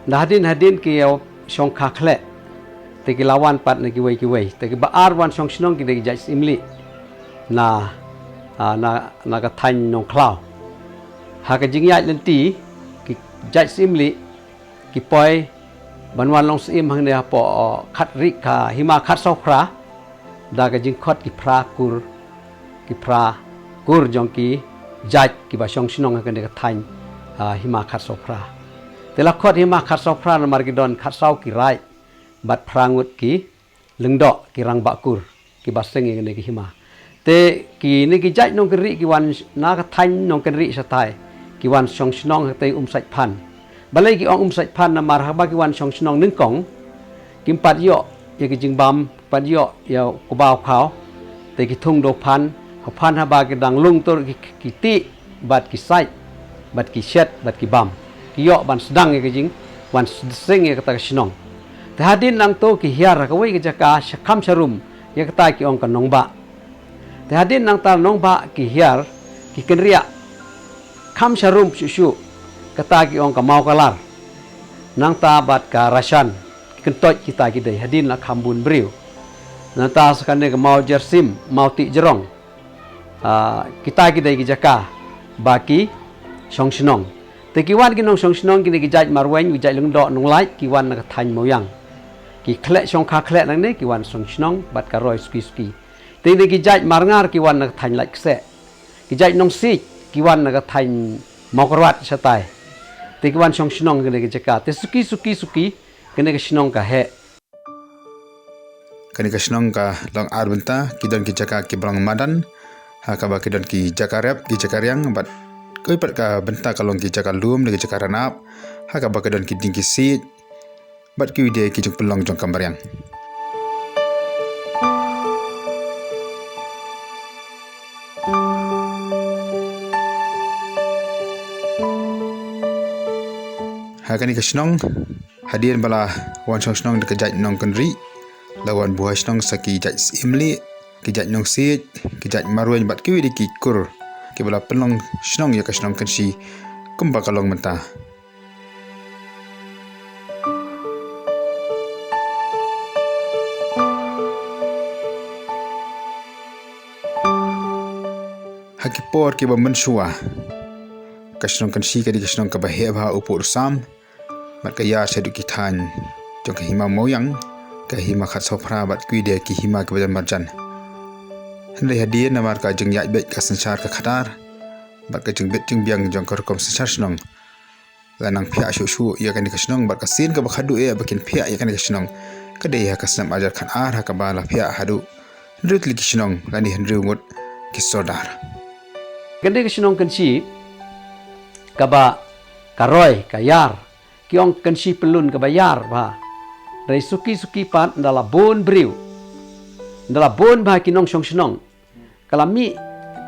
hadin ki song kakhle te ki lawan pat na ki wei te ki baar wan song sinong ki de jai imli na ka than nong klau ha ka jing yai lenti ki jai imli ki poi banwan long sim hang ne po khat ri ka hima khat so phra da ka jing khot ki phra kur jong ki jai ki ba song sinong ka de ka than hima khat so phra telah khot hima khat sau phra na margidon khat sau ki rai bat prangut ki lengdo ki rang bakur ki baseng ngene ki hima te ki ni ki jai nong kri ki wan na ka thain nong kri sa tai ki wan song snong te sait phan balai ki ong sait phan na mar ha ba ki wan song snong ning kong kim pat yo ye ki jing bam pat yo ya ko bao khao te ki thung do phan phan ha ba ki dang lung to ki ti bat ki sai bat ki shet bat ki bam ki yo ban sedang ye ki jing wan sing ye kata snong te hadin nang to ki hiar ka wei ki jaka kham sharum ye kata ki ong ka nong ba te hadin nang ta nong ba ki hiar ki kenria kham sharum shu kata ki ong ka mau kalar nang ta bat ka rasan kentot kita ki dei hadin la khambun briu nang ta sakane ka mau jersim mau ti jerong kita ki dei ki jaka baki song snong te ki wan ki nong song snong ki ki jaj marwen ki jaj lung do nong lai ki wan na thain moyang ki khle song kha khle nang ne ki wan song snong bat ka roi ski te ki jaj marngar ki wan na thain lai kse ki jaj nong si ki wan na thain mokrwat satai te ki wan song snong ki ki jaka te suki kene ka snong ka he kani ka snong ka long arbenta kidan ki jaka ki brang madan ha ka ba kidan ki jaka rep ki jaka riang bat koi pat ka benta ka long ki jaka lum ki jaka ranap ha ka ba kidan ki ding ki si bat ki de ki jung pelong jong kambaryang ha kani ka snong hadian bala wan song snong de kajat nong kenri lawan buah snong saki jat imli kijat nong sit kijat marwen bat kiwi di kikur ki bala pelong snong ya ka snong kensi kumba kalong menta hakipor ki ba mensua ka snong kensi ka di ka snong ka ba heba upur sam mat ka ya sedu ki than jong ka hima moyang ka hima khat sopra bat kui de ki hima ka badan marjan hendai hadiah namar ka jeng yak bet ka sansar ka khatar bat ka jeng bet jeng biang jong ka kom sansar snong lanang phia shu ya kan ka snong bat ka sin ka ba khadu e bakin phia ya kan ka snong ka de ya ka snam ajar khan ar ha ka ba la phia hadu rut li ki snong lani hendru ngut ki sodar gande ka snong kan si ka ba karoi ka yar kiong kensi pelun ke bayar ba dari suki pat ndala bon briu ndala bon ba kinong song snong kalami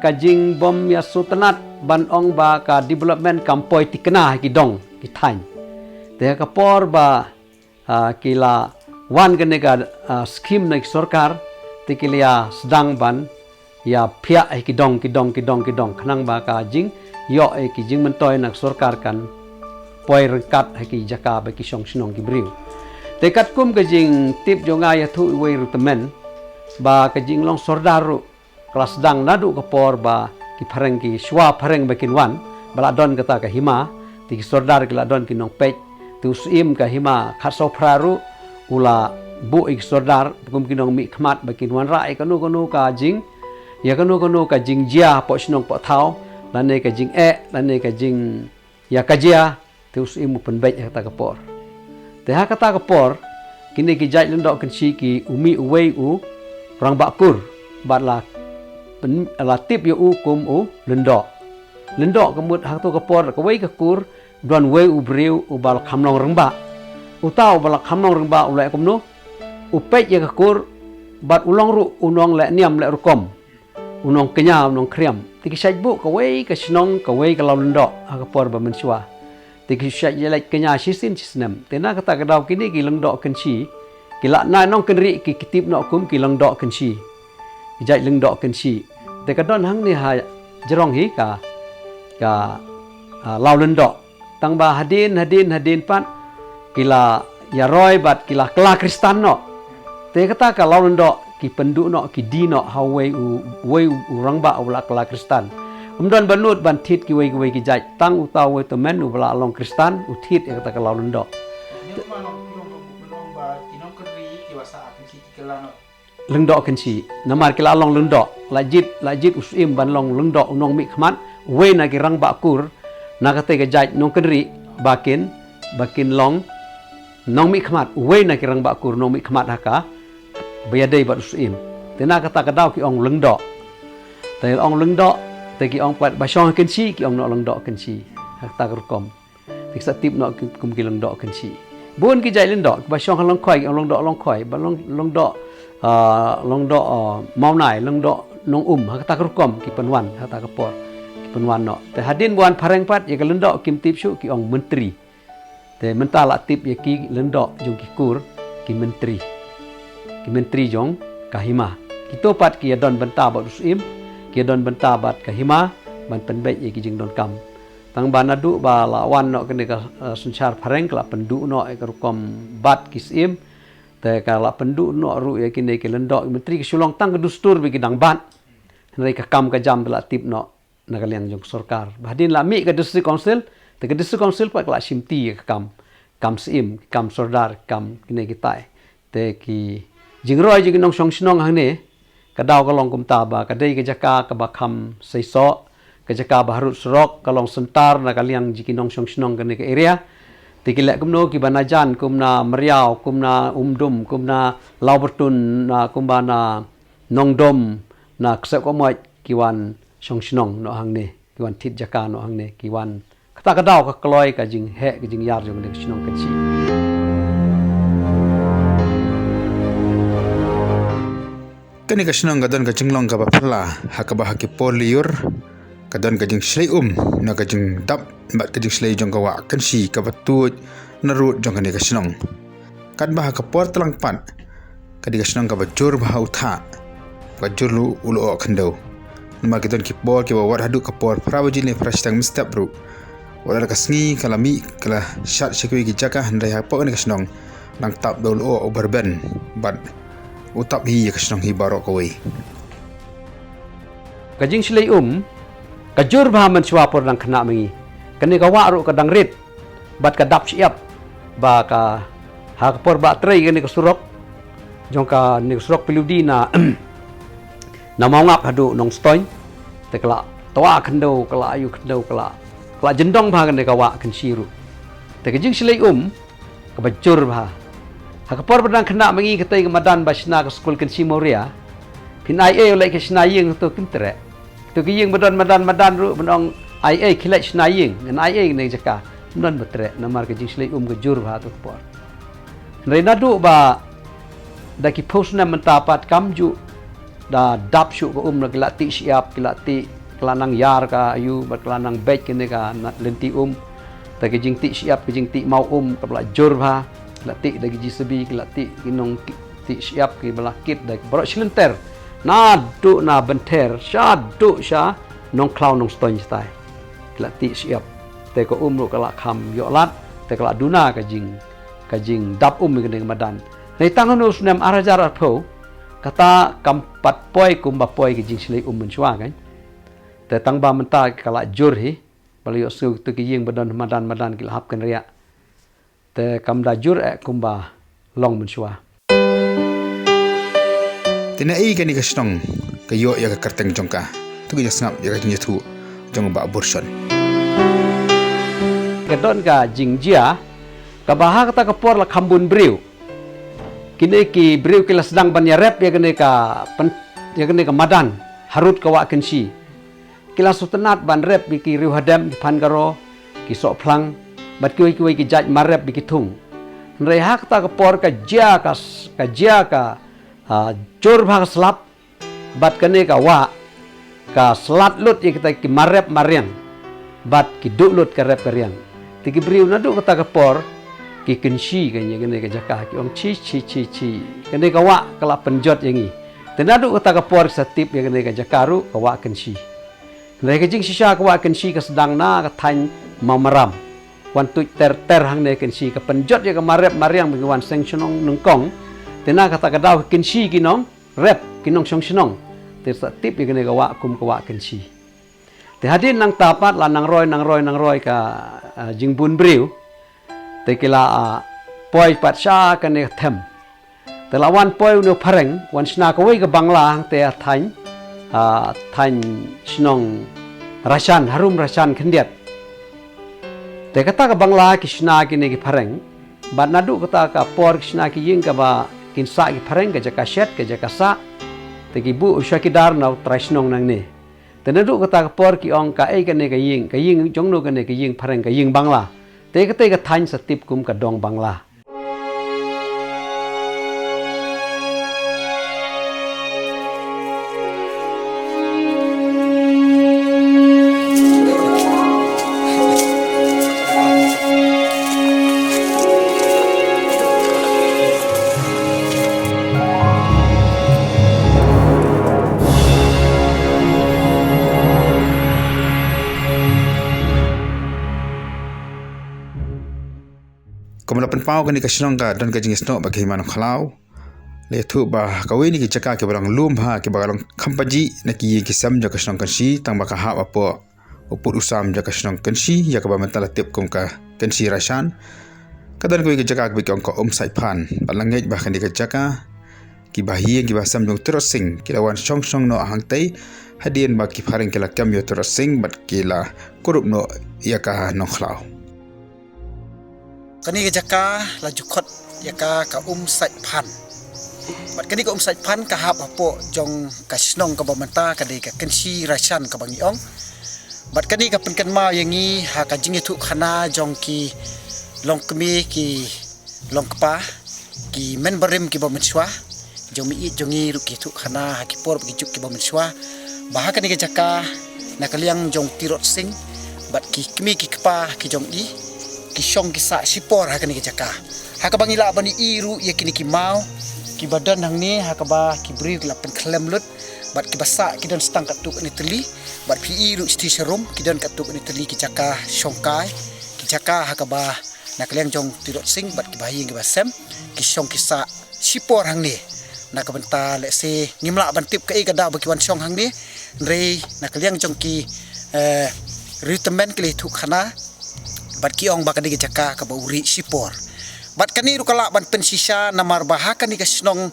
kajing bom ya sultanat ban ong ba ka development kampoi tikna ki dong ki thain te ka por ba kila wan gane ka scheme na sarkar tikilia sedang ban ya phia ki dong khnang ba ka jing yo ki jing mentoi nak sarkar kan poi rengkat haki jaka baki song snong ki briu tekat kum ke jing tip jonga ya thu wei rutemen ba ke jing long sordaru kelas dang nadu ke por ba ki phareng ki swa phareng bakin wan bala don kata ka hima ti sordar ki la don ki nong pech tu sim ka hima khaso phraru ula bu ik sordar kum ki nong mi khmat bakin wan rai kanu ka jing ya kanu ka jing jia po snong po thau lane ka jing lane ka jing ya kajia terus imu penbaik kata kapor. Teha kata kapor kini ki jai lendok kensi ki umi uwei u orang bakur batla tip yo u kum u lendok kemut hak tu kapor ka wei ka kur don wei u briu u bal khamlong rengba utau bal khamlong rengba ulai kumno upet ya ka kur bat ulong ru unong le niam le rukom unong kenya unong kriam tiki sajbu ka wei ka snong ka wei ka law lendok hak kapor ba mensua tiki syat jelek kenya sisin sisnem tena kata kadau kini ki lengdok kensi kila na nong kenri ki kitip nok kum ki lengdok kensi jai lengdok kensi te kadon hang ni ha jerong hi ka law lendok tang ba hadin pat kila ya roy bat kila kela kristan no te kata ka law lendok ki penduk no ki di no ha wei urang ba ula kela kristan umdan banut ban tit ki wei ki jai tang utau wei to men ubala long kristan utit ya kata kalau lendok lendok kensi namar kila long lendok lajit usim ban long lendok unong mi khmat wei na ki rang bakur na kata ke jai nong kenri bakin long nong mi khmat wei na ki rang bakur nong mi khmat haka bayadai bat usim tena kata kadau ki ong lendok แต่องลึงดอกแต่กี่องปัดบาช่องกันชีกี่องนอลึงดอกกันชีหักตากรุกอมติสติปนอกุมกี่ลึงดอกกันชีบุญกี่ใจลึงดอกบาช่องหันลงข่อยองลงดอกลงข่อยบาลงดอกลงดอกเมาหน่ายลงดอกนองหักตากรุกอมกี่เป็นวันหักตากระปอดกี่เป็นวันเนาะแต่hadin buan pareng pat yaลึงดอกกิมติปชุกี่องmenteriแต่mentala tip ya kiลึงดอกจงกี่kur ki menteri jong kahima kita pat ki adon benta bat usim ki adon benta bat kahima ban penbaik ye ki jing don kam tang ban adu ba lawan no kene ka sunchar pareng kala pendu no e rukom bat kisim te kala pendu no ru ye kine ki lendok menteri ki sulong tang ke dustur bi kidang bat nai ka kam ka jam la tip no nagaliang jong sarkar badin la mi ka district council te ka district council pa kala simti ka kam sim kam sordar kam kine ki tai te ki jingroi jing nong song sinong hang ne ka daw ka long kum ta ba ka dei ka jaka ka ba kham sei so ka jaka ba harut surok ka long sentar na kaliang jiki nong song sinong ka ne ka area ti ki lek kumno ki banajan kumna meriau kumna umdum kumna laubertun na kumbana nongdom na ksep ko moi kiwan song sinong no hang ne kiwan tit jaka no hang ne kiwan kata ka daw ka kloi ka jing he ka jing yar jong ne sinong ka chi Kani ka sinong kadon ka jinglong ka bapala hakaba haki poliur kadon ka jing slay na ka jing dap bat ka jing slay jong ka wa kan si ka batut na rut jong kani ka sinong kad ba ka por telang pat kadi ka sinong ka bajur ba utha bajur lu ulo khandau nama kadon ki por ki wa hadu ka por prawaji ne prastang mistap ru wala ka sngi kalami kala shat shikwi ki jaka handai ha po ni ka sinong nang tap dol o overben bat utap hi ka sinong hi barok kawai kajing silay kajur ba man swapor nang khana mangi kani ka waru ka dangrit bat ka dap siap ba ka hakpor ba tray kani ka surok jong ka ni surok piludi na na maungap hadu nong stoin te kala toa khando kala ayu khando kala jendong ba kani ka wa kan siru te kajing silay ka bajur ba hakapor badang kena mengi katai ke madan basna ke skul kan simoria pin ai oleh ke snaying tu kintre tu ki ying madan ru benong ai khilai snaying ngan ai ne jaka non betre namar ke jisli ke jur ba tu por reina du ba da ki post na mentapat kamju da dap shu ko na kilati siap kilati kelanang yar ka ayu bat kelanang bek kene ka lenti ta ke jing ti siap ke jing ti mau kabla jur ba lati dagi jisebi lati kinong ti siap ki balakit dak brok silenter na du na benter sha du sha nong clown nong stoin stai lati siap te ko ru kala kham yo lat te kala duna ka jing dap mi kene madan nei tangan us nem arajar pho kata kampat poi kumba poi ki jing silai menchwa kan te tang ba menta kala jur hi baliyo su tu ki ying badan madan ki hap kan ria te kam da jur kumba long menchua tina ei kani ka sinong ka yo ya ka karteng jongka tu ki jasngap ya ka jinjatu jong ba abortion kedon ka jingjia ka baha kata ka por la khambun briu kini ki briu ki sedang ban ya rep ya kene ka madan harut ka wa kensi kila sutenat ban rep ki riu hadam ki pan karo ki sok plang bat kiwi ki jaj marep bikitung nrei hak ta ka por ka jia ka jor bha slap bat kane ka wa ka slat lut kita ki marep marian bat ki du lut ka rep karian ti ki briu na du ka ta ka por ki kensi ka nya kane ka jaka ki ong chi kane ka wa kala penjot yangi tenadu ka ta ka por satip ya kane ka jakaru ka wa kensi nrei ka jing sisa ka wa kensi ka sedang na ka thain mamaram wan tu ter hang ne kensi ka penjot ya ka marep mariang bi wan seng chnong nungkong tena kata ka daw kensi kinong rep kinong song chnong te sa tip ya ne ka wa kum ka wa kensi te hadin nang tapat la nang roi ka jingbun briu te kila poi pat sha ka ne them te la wan poi no phareng wan sna ka wei ka bangla te thain chnong rasan harum rasan khendiat te kata ka bangla kisna ki ne ki phareng bat nadu kata ka por kisna ki ying ka ba kin sa ki phareng ka jaka shet ka jaka sa te ki bu usha ki dar na traisnong nang ne Tenadu kata kapor ki ong ka kane ka ying jongno kane ka ying pareng ka ying Bangla. Te ka thain satip kum ka dong Bangla. Komala penpau kani kasinong ka dan kajing isno ba kehiman khalau le thu ba kawi ni ki chaka ke barang lum ha ke barang khampaji na ki kisam ja kasinong kansi tang ba ka ha apo uput usam ja kasinong kansi ya ka ba mentala tip kum ka kansi rasan kadan kawi ki chaka ke ko sai phan balangai ba kani ka chaka ki ba hi ki ba sam jong trosing ki lawan song song no hang tai hadien ba ki phareng ke la kam yo trosing bat ki la kurup no ya ka no khlau kani ke jaka la jukot yaka ka sai phan bat kani ka sai phan ka hap apo jong ka snong ka bamanta ka de ka kansi rasan ka bangi ong bat kani ka penkan ma yangi ha ka jingi thu khana jong ki long kmi ki long kpa ki menbarim ki bamenswa jong mi jongi ru ki thu khana ha ki por ki juk ki bamenswa bah kani ke jaka na kaliang jong tirot sing bat ki kmi ki kpa ki jong i kisong kisa sipor hakani ke jaka hakabangila bani iru yakini ki mau ki badan hang ni hakaba ki brir la pen klem lut bat ki basa ki dan stang katuk ni teli bat pi iru sti serum ki dan katuk ni teli ki jaka songkai ki jaka hakaba nakleng jong tirot sing bat ki bahi ki basem kisong kisa sipor hang ni nakabenta le se ngimla ban tip kai kada ba ki wan song hang ni re nakleng jong ki ritamen ki le thu khana bat kiong bakadi ke jaka ka bauri sipor bat kani rukala ban pensisa namar bahakan ni kasnong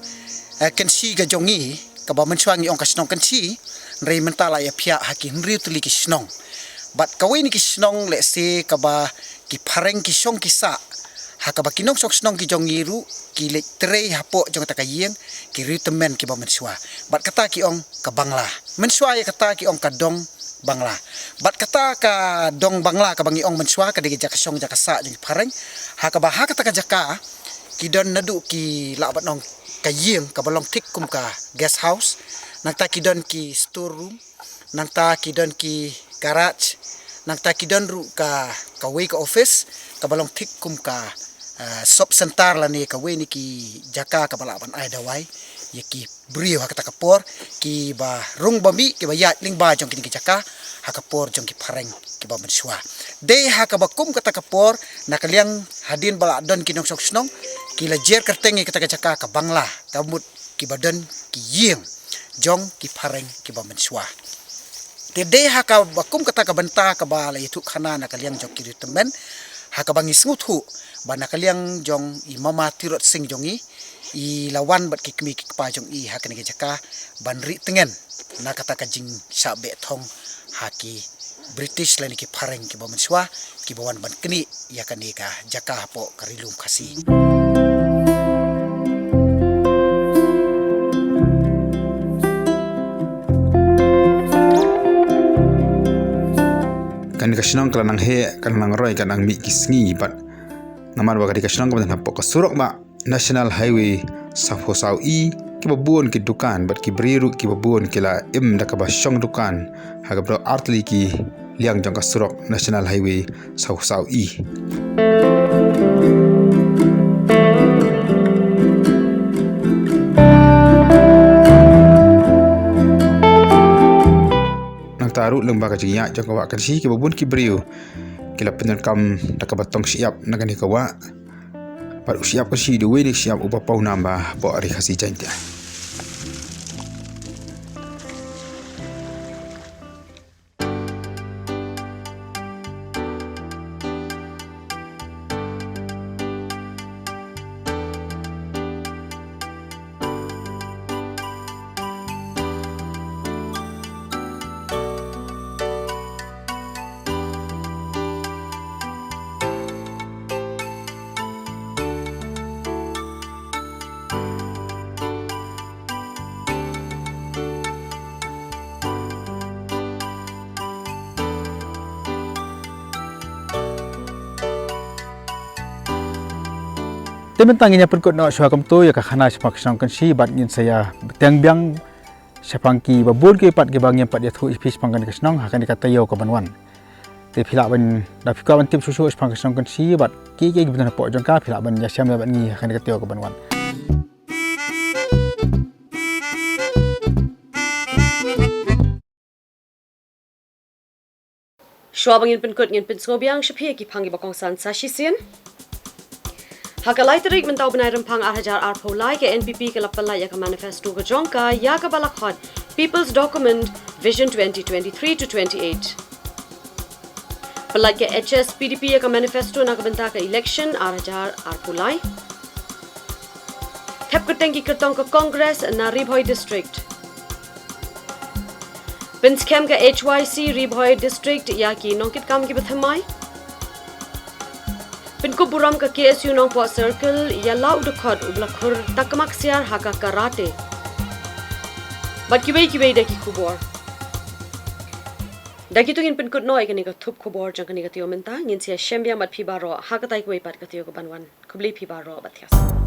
kensi ga jongi ka ba mensuangi ong kasnong kensi rei mentala ya pia hakin ri tuli kisnong bat kawi ni kisnong le se ka ba ki phareng kisong kisa hakaba kinong sok snong ki jongi ru ki le tre hapo jong ta kayeng ki ri temen ki ba mensua bat kata ki ong ka Bangla mensua ya kata ki ong ka dong Bangla bat kata ka dong Bangla ka bangi ong mensua ka digi jaka song jaka sa jeng pareng ha ka ba ha kata ka jaka ki don nadu ki la bat nong ka yeng ka balong tik kum ka guest house nang ta ki don ki store room nang ta ki don ki garage nang ta ki don ru ka we ka office ka balong tik kum ka shop center la ni ka we ni ki jaka ka bala ban ai dawai yaki brio hakata kapor ki ba rung bami ki ba ya ling ba jong ki jaka hakapor jong ki pareng ki ba mensua de hakabakum kata kapor nakaliang hadin bala don ki nong sok snong ki la jer kerteng kata jaka ka Bangla kamut ki badan ki yeng jong ki pareng ki ba mensua de hakabakum kata ka benta ka ba la itu khana nakaliang jong ki temen hakabangi smuthu ba nakaliang jong i mama tirot sing jongi i lawan bat kikmi kikpa jong i hakani ke jaka banri tengen na kata kajing sabe thong haki British lani ki pareng ki bomenswa ki bawan ban kini yakani ka jaka hapo karilum khasi kan kasinong kalanang he kalanang roy kanang mi kisngi bat namar ba kasinong ka hapo ka surok ba National Highway Sapo Sau I ki babuon ki dukan bat ki briru ki babuon ki la im da ka ba shong dukan ha ga bro artli ki liang jong ka surok National Highway Sapo Sau I nang taru lembaga jiya jong ka wa kan si ki babuon ki briu ki la penan kam da ka batong siap na kan ka wa Pat usiap ke si dewe ni siap upa pau nambah po ari khasi jantia. mentangnya perkut no syua kamtu ya kahana sepak senang kansi bat ngin saya tiang biang sepangki babur ke pat ke bang yang pat ya thu ipis pangkan kesnong akan dikata Taiew ke banwan te phila ban da phika ban tip susu sepang kesnong kansi bat ki benar po jongka phila ban ya syam ya ban ngi akan dikata Taiew ke banwan Shua bangin penkut ngin penskobiang shaphe ki phangi bakong san sashisin. Hakalai tarik mentau benai rempang arhajar arpolai ke NPP ke lapalai ya ke manifesto ke jongka ya ke balakhot People's Document Vision 2023 to 28. Pelai ke HS PDP ya ke manifesto na ke bentar ke election arhajar arpolai. Thep ke tengki kertong ke Congress na Ribhoi District. Pinskem ke HYC Ribhoi District ya ki nongkit kam ki bethamai. Khubor ka KSU Nongpo Circle ya lau dekat ublakhur takmak siar haka karate. Bat kibay daki Khubor. Daki tu ngin penkut noi kani ka thup Khubor jang kani ka Taiew menta ngin sia shembiang bat phibaro haka tai kuai pat ka Taiew ka banwan. Khubli phibaro bathias.